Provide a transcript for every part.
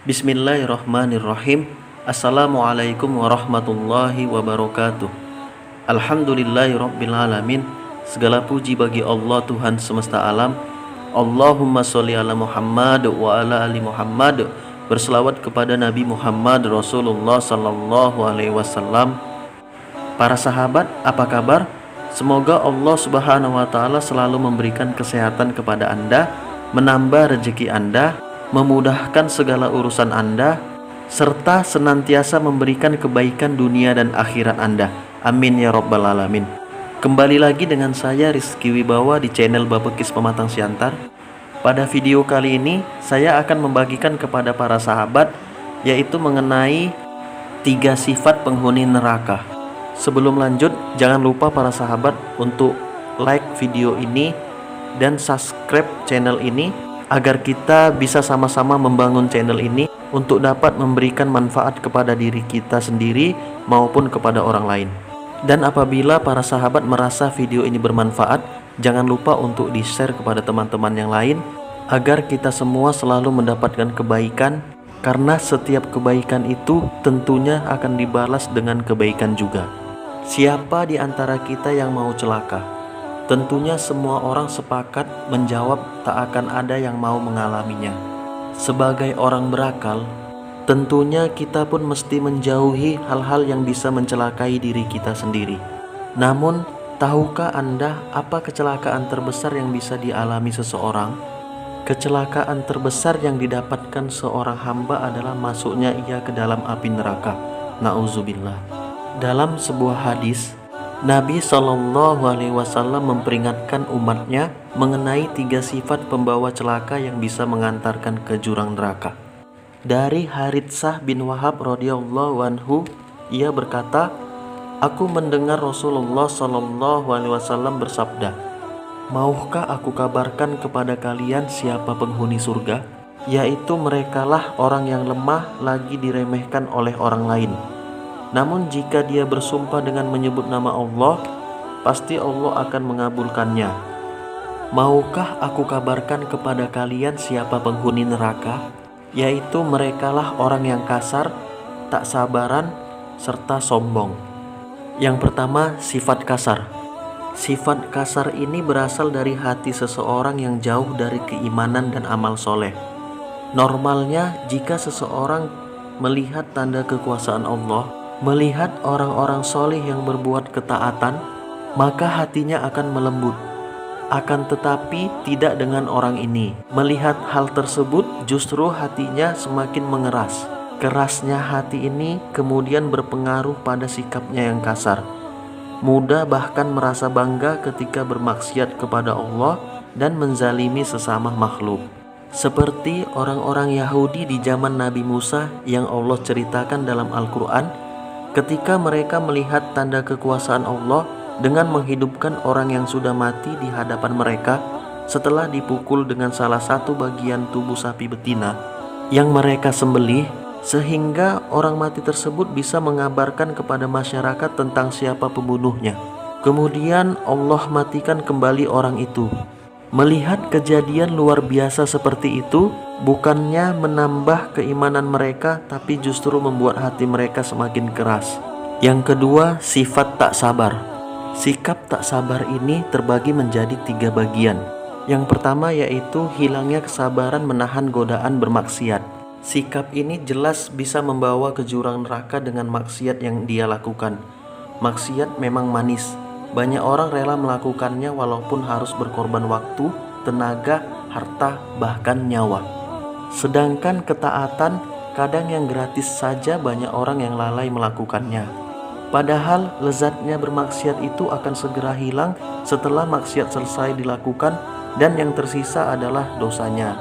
Bismillahirrahmanirrahim. Assalamualaikum warahmatullahi wabarakatuh. Alhamdulillahirrabbilalamin. Segala puji bagi Allah Tuhan semesta alam. Allahumma sholli ala Muhammad wa ala ali Muhammad. Berselawat kepada Nabi Muhammad Rasulullah sallallahu alaihi wasallam. Para sahabat, apa kabar? Semoga Allah subhanahu wa ta'ala selalu memberikan kesehatan kepada Anda, menambah rezeki Anda, memudahkan segala urusan Anda, serta senantiasa memberikan kebaikan dunia dan akhirat Anda. Amin ya rabbal alamin. Kembali lagi dengan saya Rizky Wibawa di channel Babekis Pematang Siantar. Pada video kali ini saya akan membagikan kepada para sahabat yaitu mengenai 3 sifat penghuni neraka. Sebelum lanjut, jangan lupa para sahabat untuk like video ini dan subscribe channel ini agar kita bisa sama-sama membangun channel ini untuk dapat memberikan manfaat kepada diri kita sendiri maupun kepada orang lain. Dan apabila para sahabat merasa video ini bermanfaat, jangan lupa untuk di-share kepada teman-teman yang lain agar kita semua selalu mendapatkan kebaikan, karena setiap kebaikan itu tentunya akan dibalas dengan kebaikan juga. Siapa di antara kita yang mau celaka? Tentunya semua orang sepakat menjawab tak akan ada yang mau mengalaminya. Sebagai orang berakal, tentunya kita pun mesti menjauhi hal-hal yang bisa mencelakai diri kita sendiri. Namun, tahukah Anda apa kecelakaan terbesar yang bisa dialami seseorang? Kecelakaan terbesar yang didapatkan seorang hamba adalah masuknya ia ke dalam api neraka. Na'udzubillah. Dalam sebuah hadis, Nabi SAW memperingatkan umatnya mengenai 3 sifat pembawa celaka yang bisa mengantarkan ke jurang neraka. Dari Haritsah bin Wahab radhiyallahu anhu, ia berkata, "Aku mendengar Rasulullah SAW bersabda, maukah aku kabarkan kepada kalian siapa penghuni surga? Yaitu merekalah orang yang lemah lagi diremehkan oleh orang lain. Namun jika dia bersumpah dengan menyebut nama Allah, pasti Allah akan mengabulkannya. Maukah aku kabarkan kepada kalian siapa penghuni neraka? Yaitu merekalah orang yang kasar, tak sabaran, serta sombong." Yang pertama, sifat kasar. Sifat kasar ini berasal dari hati seseorang yang jauh dari keimanan dan amal soleh. Normalnya, jika seseorang melihat tanda kekuasaan Allah, melihat orang-orang soleh yang berbuat ketaatan, maka hatinya akan melembut. Akan tetapi tidak dengan orang ini. Melihat hal tersebut, justru hatinya semakin mengeras. Kerasnya hati ini kemudian berpengaruh pada sikapnya yang kasar. Mudah bahkan merasa bangga ketika bermaksiat kepada Allah dan menzalimi sesama makhluk. Seperti orang-orang Yahudi di zaman Nabi Musa yang Allah ceritakan dalam Al-Quran, ketika mereka melihat tanda kekuasaan Allah dengan menghidupkan orang yang sudah mati di hadapan mereka setelah dipukul dengan salah satu bagian tubuh sapi betina yang mereka sembelih, sehingga orang mati tersebut bisa mengabarkan kepada masyarakat tentang siapa pembunuhnya. Kemudian Allah matikan kembali orang itu. Melihat kejadian luar biasa seperti itu, bukannya menambah keimanan mereka, tapi justru membuat hati mereka semakin keras. Yang kedua, sifat tak sabar. Sikap tak sabar ini terbagi menjadi 3 bagian. Yang pertama yaitu hilangnya kesabaran menahan godaan bermaksiat. Sikap ini jelas bisa membawa ke jurang neraka dengan maksiat yang dia lakukan. Maksiat memang manis. Banyak orang rela melakukannya walaupun harus berkorban waktu, tenaga, harta, bahkan nyawa. Sedangkan ketaatan kadang yang gratis saja banyak orang yang lalai melakukannya. Padahal lezatnya bermaksiat itu akan segera hilang setelah maksiat selesai dilakukan dan yang tersisa adalah dosanya.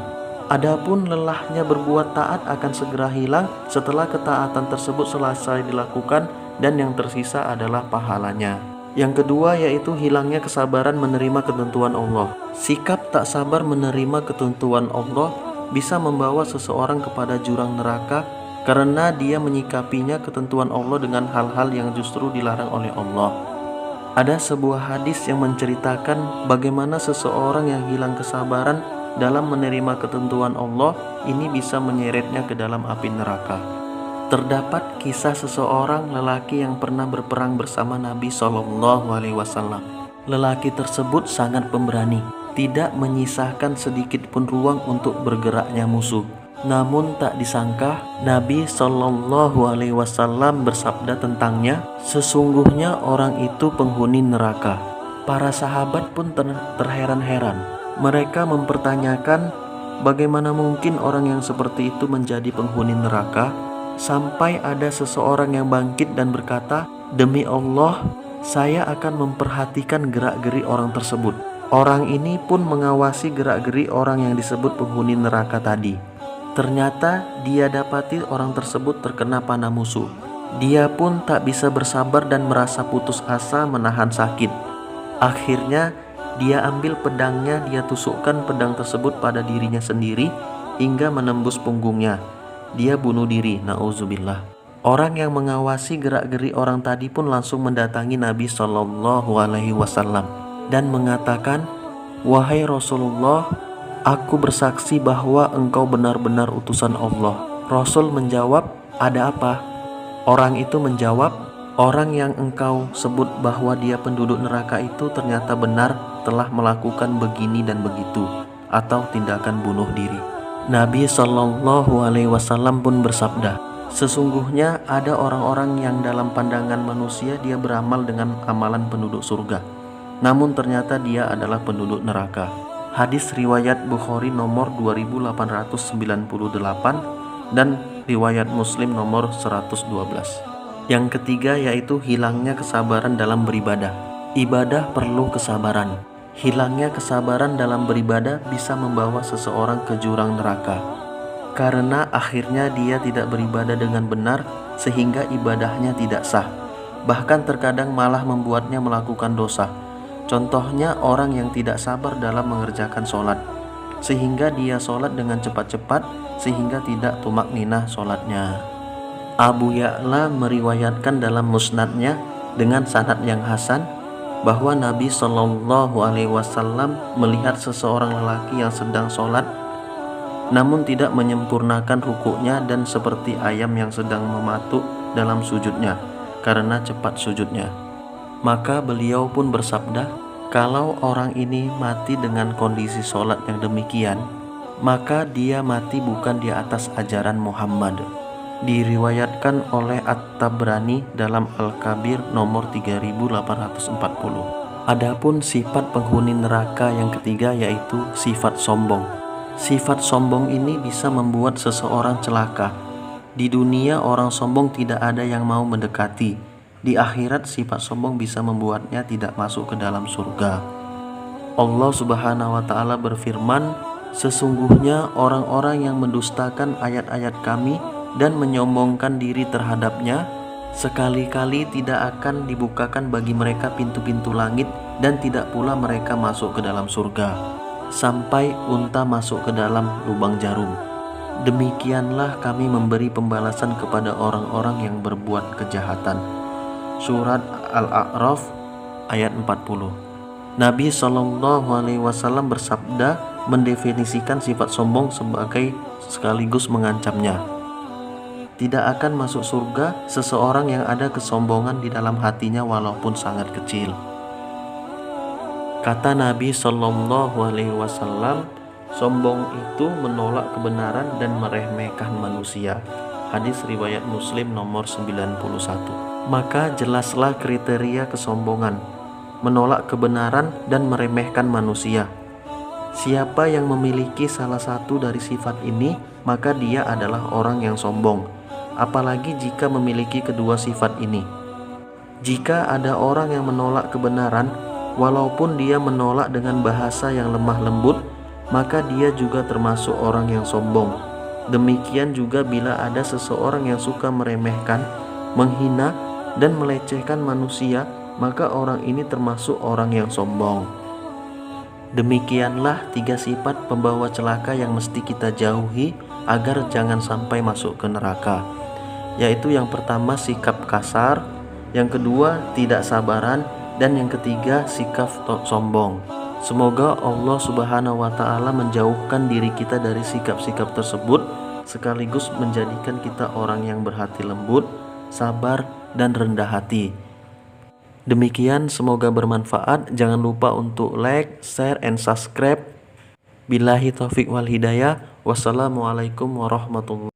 Adapun lelahnya berbuat taat akan segera hilang setelah ketaatan tersebut selesai dilakukan dan yang tersisa adalah pahalanya. Yang kedua yaitu hilangnya kesabaran menerima ketentuan Allah. Sikap tak sabar menerima ketentuan Allah bisa membawa seseorang kepada jurang neraka karena dia menyikapinya ketentuan Allah dengan hal-hal yang justru dilarang oleh Allah. Ada sebuah hadis yang menceritakan bagaimana seseorang yang hilang kesabaran dalam menerima ketentuan Allah, ini bisa menyeretnya ke dalam api neraka. Terdapat kisah seseorang lelaki yang pernah berperang bersama Nabi Shallallahu Alaihi Wasallam. Lelaki tersebut sangat pemberani, tidak menyisakan sedikit pun ruang untuk bergeraknya musuh. Namun tak disangka Nabi Shallallahu Alaihi Wasallam bersabda tentangnya, sesungguhnya orang itu penghuni neraka. Para sahabat pun terheran-heran. Mereka mempertanyakan bagaimana mungkin orang yang seperti itu menjadi penghuni neraka, sampai ada seseorang yang bangkit dan berkata, "Demi Allah, saya akan memperhatikan gerak-geri orang tersebut." Orang ini pun mengawasi gerak-geri orang yang disebut penghuni neraka tadi. Ternyata dia dapati orang tersebut terkena panah musuh. Dia pun tak bisa bersabar dan merasa putus asa menahan sakit. Akhirnya dia ambil pedangnya, dia tusukkan pedang tersebut pada dirinya sendiri hingga menembus punggungnya. Dia bunuh diri, na'udzubillah. Orang yang mengawasi gerak-geri orang tadi pun langsung mendatangi Nabi Shallallahu Alaihi Wasallam dan mengatakan, "Wahai Rasulullah, aku bersaksi bahwa engkau benar-benar utusan Allah." Rasul menjawab, "Ada apa?" Orang itu menjawab, "Orang yang engkau sebut bahwa dia penduduk neraka itu ternyata benar telah melakukan begini dan begitu, atau tindakan bunuh diri." Nabi Shallallahu Alaihi Wasallam pun bersabda, "Sesungguhnya ada orang-orang yang dalam pandangan manusia dia beramal dengan amalan penduduk surga, namun ternyata dia adalah penduduk neraka." Hadis riwayat Bukhari nomor 2898 dan riwayat Muslim nomor 112. Yang ketiga yaitu hilangnya kesabaran dalam beribadah. Ibadah perlu kesabaran. Hilangnya kesabaran dalam beribadah bisa membawa seseorang ke jurang neraka, karena akhirnya dia tidak beribadah dengan benar sehingga ibadahnya tidak sah. Bahkan terkadang malah membuatnya melakukan dosa. Contohnya orang yang tidak sabar dalam mengerjakan sholat, sehingga dia sholat dengan cepat-cepat sehingga tidak tumakninah sholatnya. Abu Ya'la meriwayatkan dalam musnadnya dengan sanad yang hasan bahwa Nabi Shallallahu Alaihi Wasallam melihat seseorang lelaki yang sedang sholat namun tidak menyempurnakan rukuknya dan seperti ayam yang sedang mematuk dalam sujudnya karena cepat sujudnya. Maka beliau pun bersabda, "Kalau orang ini mati dengan kondisi sholat yang demikian, maka dia mati bukan di atas ajaran Muhammad." Diriwayatkan oleh At-Tabrani dalam Al-Kabir nomor 3840. Adapun sifat penghuni neraka yang ketiga yaitu sifat sombong. Sifat sombong ini bisa membuat seseorang celaka. Di dunia orang sombong tidak ada yang mau mendekati. Di akhirat sifat sombong bisa membuatnya tidak masuk ke dalam surga. Allah Subhanahu wa Ta'ala berfirman, "Sesungguhnya orang-orang yang mendustakan ayat-ayat Kami dan menyombongkan diri terhadapnya, sekali-kali tidak akan dibukakan bagi mereka pintu-pintu langit dan tidak pula mereka masuk ke dalam surga sampai unta masuk ke dalam lubang jarum. Demikianlah Kami memberi pembalasan kepada orang-orang yang berbuat kejahatan." Surat Al-A'raf ayat 40. Nabi Shallallahu Alaihi Wasallam bersabda mendefinisikan sifat sombong sebagai sekaligus mengancamnya. Tidak akan masuk surga seseorang yang ada kesombongan di dalam hatinya walaupun sangat kecil. Kata Nabi Shallallahu Alaihi Wasallam, sombong itu menolak kebenaran dan meremehkan manusia. Hadis riwayat Muslim nomor 91. Maka jelaslah kriteria kesombongan, menolak kebenaran dan meremehkan manusia. Siapa yang memiliki salah satu dari sifat ini, maka dia adalah orang yang sombong. Apalagi jika memiliki kedua sifat ini. Jika ada orang yang menolak kebenaran, walaupun dia menolak dengan bahasa yang lemah lembut, maka dia juga termasuk orang yang sombong. Demikian juga bila ada seseorang yang suka meremehkan, menghina, dan melecehkan manusia, maka orang ini termasuk orang yang sombong. Demikianlah 3 sifat pembawa celaka yang mesti kita jauhi agar jangan sampai masuk ke neraka, yaitu yang pertama sikap kasar, yang kedua tidak sabaran, dan yang ketiga sikap sombong. Semoga Allah Subhanahu wa Ta'ala menjauhkan diri kita dari sikap-sikap tersebut, sekaligus menjadikan kita orang yang berhati lembut, sabar, dan rendah hati. Demikian, semoga bermanfaat. Jangan lupa untuk like, share, and subscribe. Billahi taufik wal hidayah. Wassalamualaikum warahmatullahi wabarakatuh.